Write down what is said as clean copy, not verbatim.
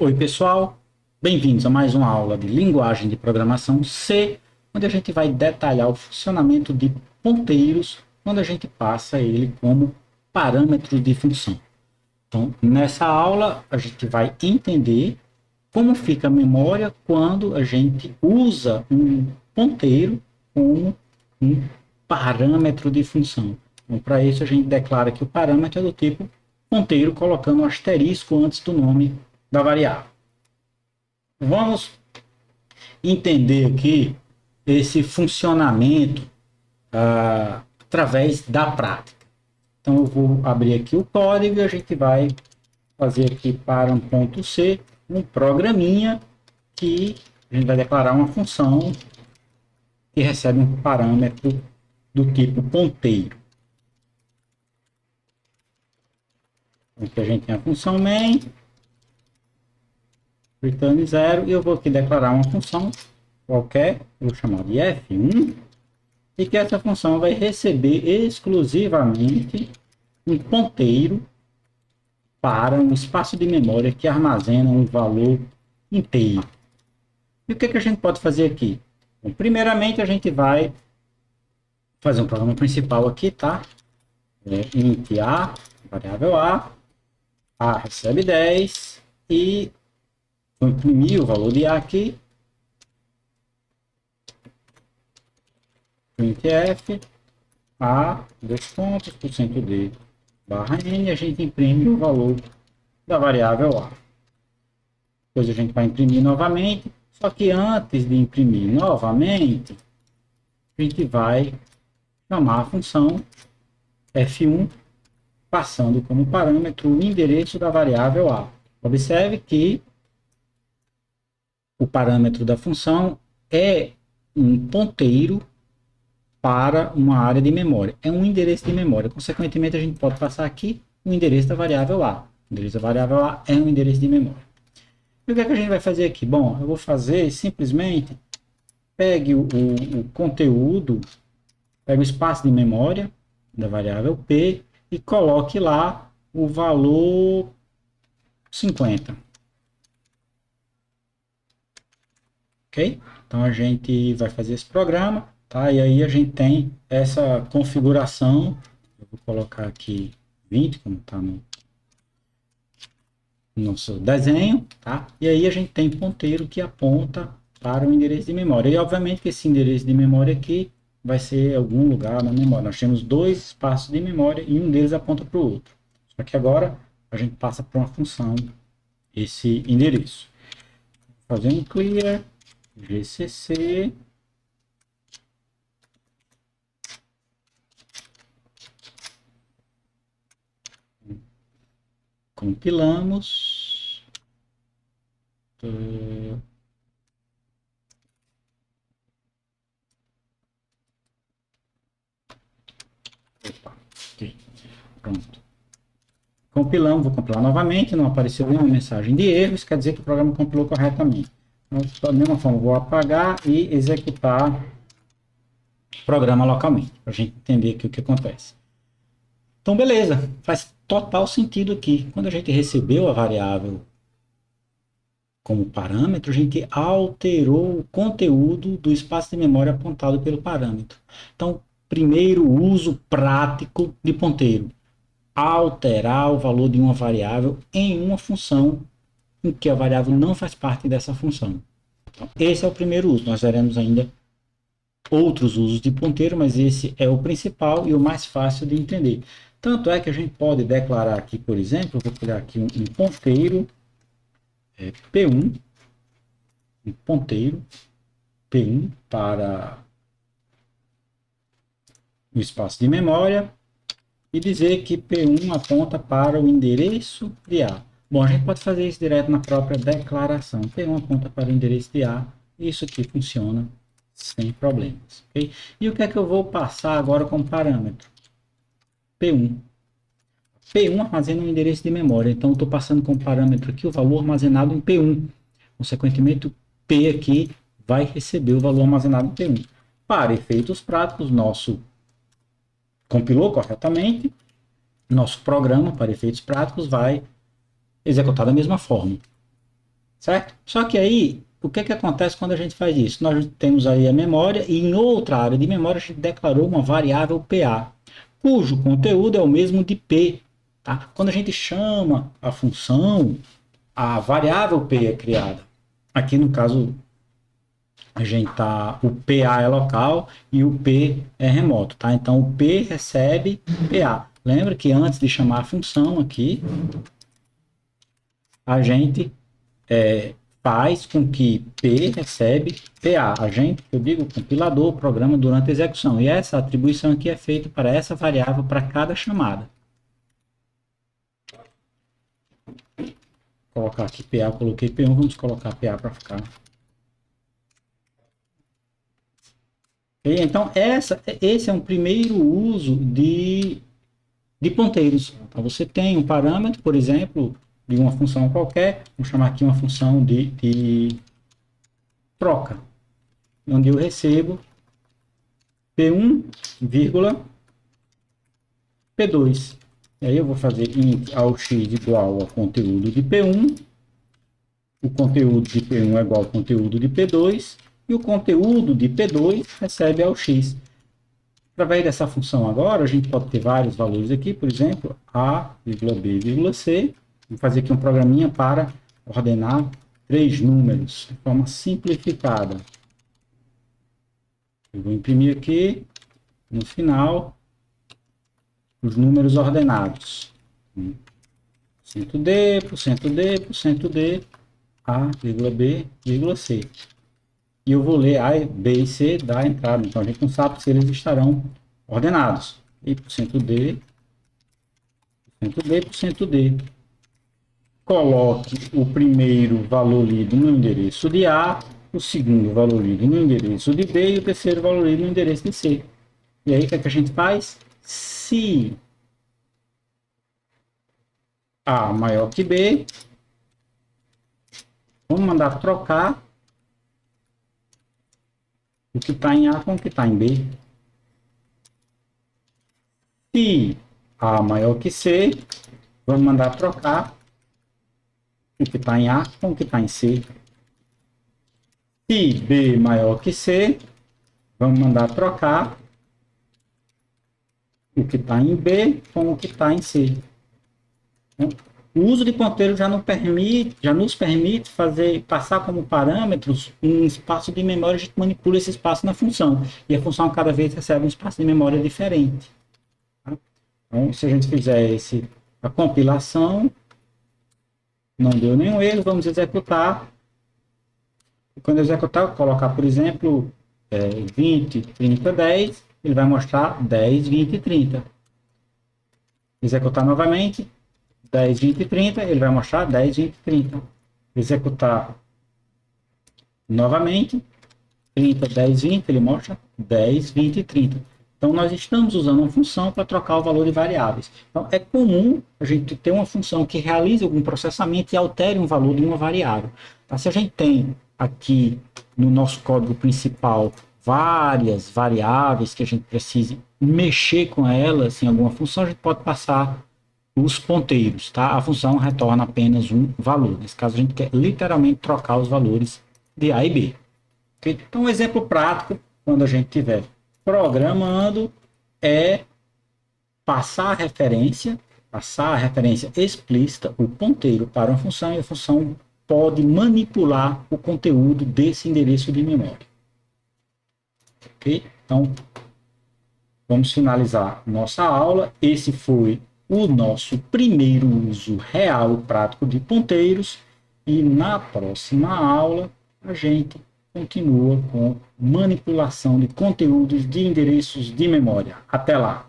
Oi, pessoal, bem-vindos a mais uma aula de linguagem de programação C, onde a gente vai detalhar o funcionamento de ponteiros quando a gente passa ele como parâmetro de função. Então, nessa aula, a gente vai entender como fica a memória quando a gente usa um ponteiro como um parâmetro de função. Então, para isso, a gente declara que o parâmetro é do tipo ponteiro, colocando um asterisco antes do nome da variável. Vamos entender aqui esse funcionamento através da prática. Então, eu vou abrir aqui o código e a gente vai fazer aqui para um ponto C um programinha que a gente vai declarar uma função que recebe um parâmetro do tipo ponteiro. Então, aqui a gente tem a função main, return 0, e eu vou aqui declarar uma função qualquer, vou chamar de F1, e que essa função vai receber exclusivamente um ponteiro para um espaço de memória que armazena um valor inteiro. E o que a gente pode fazer aqui? Bom, primeiramente, a gente vai fazer um programa principal aqui, tá? Int A, variável A recebe 10, e vou imprimir o valor de A aqui, printf, A, dois pontos, %d, barra N, a gente imprime o valor da variável A. Depois a gente vai imprimir novamente, só que antes de imprimir novamente, a gente vai chamar a função F1, passando como parâmetro o endereço da variável A. Observe que o parâmetro da função é um ponteiro para uma área de memória. É um endereço de memória. Consequentemente, a gente pode passar aqui o endereço da variável A. O endereço da variável A é um endereço de memória. E o que a gente vai fazer aqui? Bom, eu vou fazer simplesmente, pegue o conteúdo, pegue o espaço de memória da variável P e coloque lá o valor 50. Ok? Então a gente vai fazer esse programa, tá? E aí a gente tem essa configuração. Eu vou colocar aqui 20, como está no nosso desenho, tá? E aí a gente tem ponteiro que aponta para o endereço de memória. E obviamente que esse endereço de memória aqui vai ser algum lugar na memória. Nós temos dois espaços de memória e um deles aponta para o outro. Só que agora a gente passa para uma função esse endereço. Vou fazer um clear gcc compilamos. Opa, aqui. Pronto. Compilamos, vou compilar novamente, não apareceu nenhuma mensagem de erro, isso quer dizer que o programa compilou corretamente. Então, da mesma forma, vou apagar e executar o programa localmente, para a gente entender aqui o que acontece. Então, beleza, faz total sentido aqui. Quando a gente recebeu a variável como parâmetro, a gente alterou o conteúdo do espaço de memória apontado pelo parâmetro. Então, primeiro uso prático de ponteiro: alterar o valor de uma variável em uma função em que a variável não faz parte dessa função. Então, esse é o primeiro uso. Nós veremos ainda outros usos de ponteiro, mas esse é o principal e o mais fácil de entender. Tanto é que a gente pode declarar aqui, por exemplo, eu vou criar aqui um ponteiro P1, um ponteiro P1 para o espaço de memória e dizer que P1 aponta para o endereço de A. Bom, a gente pode fazer isso direto na própria declaração. P1 aponta para o endereço de A. Isso aqui funciona sem problemas. Okay? E o que é que eu vou passar agora como parâmetro? P1. P1 armazena um endereço de memória. Então, eu estou passando como parâmetro aqui o valor armazenado em P1. Consequentemente, o P aqui vai receber o valor armazenado em P1. Para efeitos práticos, nosso compilou corretamente, nosso programa, para efeitos práticos, vai executar da mesma forma. certo? Só que aí, o que acontece quando a gente faz isso? Nós temos aí a memória e em outra área de memória a gente declarou uma variável PA, cujo conteúdo é o mesmo de P. Tá? Quando a gente chama a função, a variável P é criada. Aqui no caso, a gente tá, o PA é local e o P é remoto, tá? Então o P recebe PA. Lembra que antes de chamar a função aqui, a gente faz com que P recebe PA. A gente, eu digo, o compilador, programa durante a execução. E essa atribuição aqui é feita para essa variável para cada chamada. Vou colocar aqui PA, coloquei P1, vamos colocar PA para ficar. Então, esse é um primeiro uso de ponteiros. Então, você tem um parâmetro, por exemplo, de uma função qualquer, vamos chamar aqui uma função de troca, onde eu recebo P1, P2. E aí eu vou fazer int ao x igual ao conteúdo de P1, o conteúdo de P1 é igual ao conteúdo de P2, e o conteúdo de P2 recebe ao x. Através dessa função agora, a gente pode ter vários valores aqui, por exemplo, a, b, c. Vou fazer aqui um programinha para ordenar 3 números de forma simplificada. Eu vou imprimir aqui, no final, os números ordenados. %d, %d, a, b, c. E eu vou ler A, B e C da entrada. Então, a gente não sabe se eles estarão ordenados. E %d, %d. Coloque o primeiro valor lido no endereço de A, o segundo valor lido no endereço de B e o terceiro valor lido no endereço de C. E aí, o que a gente faz? Se A maior que B, vamos mandar trocar o que está em A com o que está em B. Se A maior que C, vamos mandar trocar o que está em A com o que está em C. Se B maior que C, vamos mandar trocar o que está em B com o que está em C. O uso de ponteiro já nos permite passar como parâmetros um espaço de memória. A gente manipula esse espaço na função. E a função cada vez recebe um espaço de memória diferente. Tá? Então, se a gente fizer a compilação, não deu nenhum erro, vamos executar. E quando eu executar, colocar, por exemplo, 20, 30, 10, ele vai mostrar 10, 20 30. Executar novamente, 10, 20 30, ele vai mostrar 10, 20 30. Executar novamente, 30, 10, 20, ele mostra 10, 20 30. Então, nós estamos usando uma função para trocar o valor de variáveis. Então, é comum a gente ter uma função que realize algum processamento e altere um valor de uma variável. Tá? Se a gente tem aqui no nosso código principal várias variáveis que a gente precise mexer com elas em alguma função, a gente pode passar os ponteiros. Tá? A função retorna apenas um valor. Nesse caso, a gente quer literalmente trocar os valores de A e B. Okay? Então, um exemplo prático, quando a gente tiver programando, é passar a referência explícita, o ponteiro para uma função, e a função pode manipular o conteúdo desse endereço de memória. Ok? Então, vamos finalizar nossa aula. Esse foi o nosso primeiro uso real e prático de ponteiros, e na próxima aula a gente continua com manipulação de conteúdos de endereços de memória. Até lá!